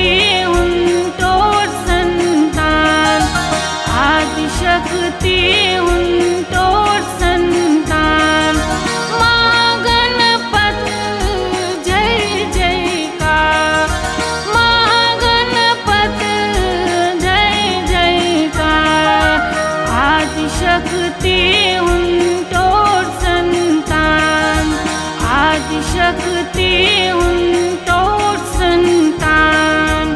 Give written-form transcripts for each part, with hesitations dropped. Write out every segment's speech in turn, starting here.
आदिशक्ति उनतोड़ संतान, आदिशक्ति उनतोड़ संतान। माँ गणपत जय जयकार, माँ गणपत जय जयकार। आदिशक्ति उनतोड़ संतान, आदिशक्ति उनतोड़ संतान।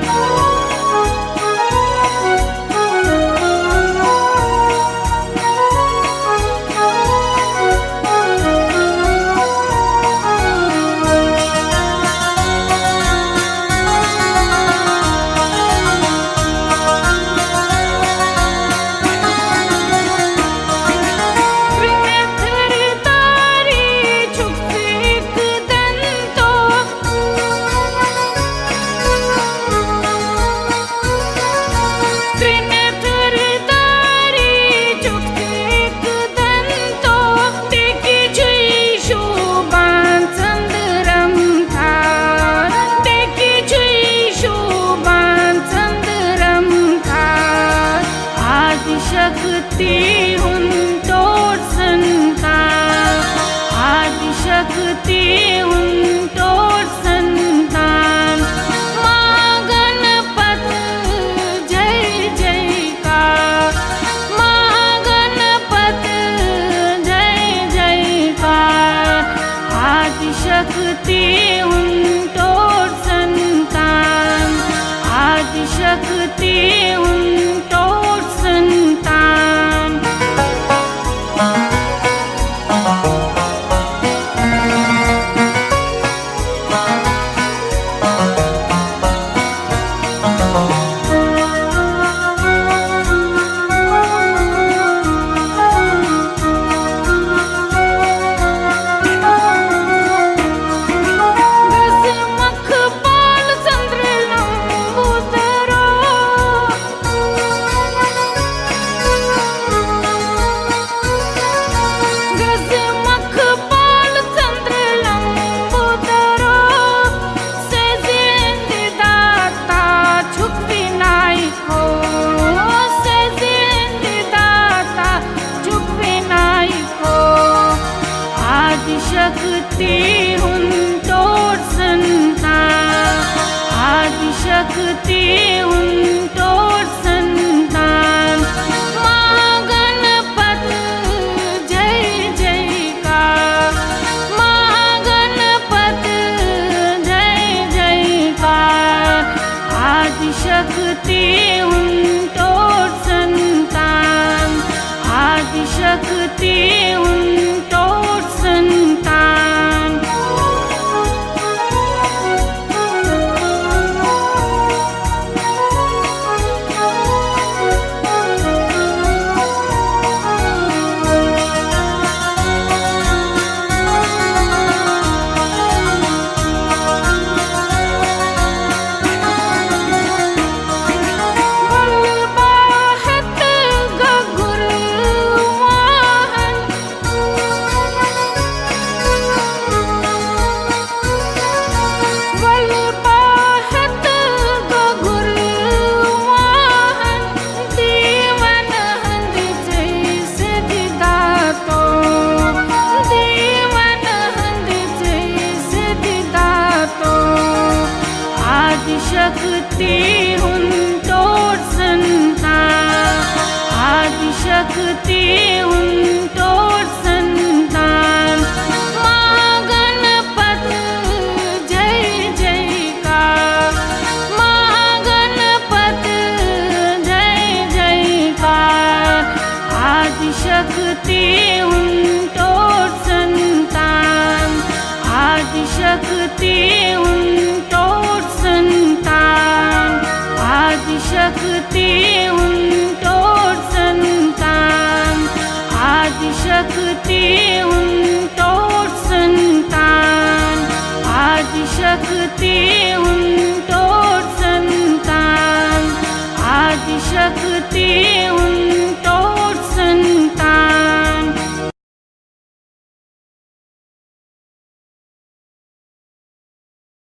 आदिशक्ति उनतोड़ संतान, आदिशक्ति उनतोड़ संतान। माँ गणपत जय जयकार, माँ गणपत जय जयकार। आदिशक्ति उनतोड़ संतान, आदिशक्ति उनतोड़ संतान। आदिशक्ति उनतोड़ संतान, आदिशक्ति उनतोड़ संतान। माँ गणपत जय जयकार, माँ गणपत जय जयकार। आदिशक्ति उनतोड़ संतान, आदिशक्ति उनतोड़ संतान। आदिशक्ति उनतोड़ संतान, आदिशक्ति उनतोड़ संतान। माँ गणपत जय जयकार, माँ गणपत जय जयकार। आदिशक्ति उनतोड़ संतान, आदिशक्ति उनतोड़ संतान। आदिशक्ति उनतोड़ संतान, आदिशक्ति उनतोड़ संतान। आदिशक्ति उनतोड़ संतान, आदिशक्ति उन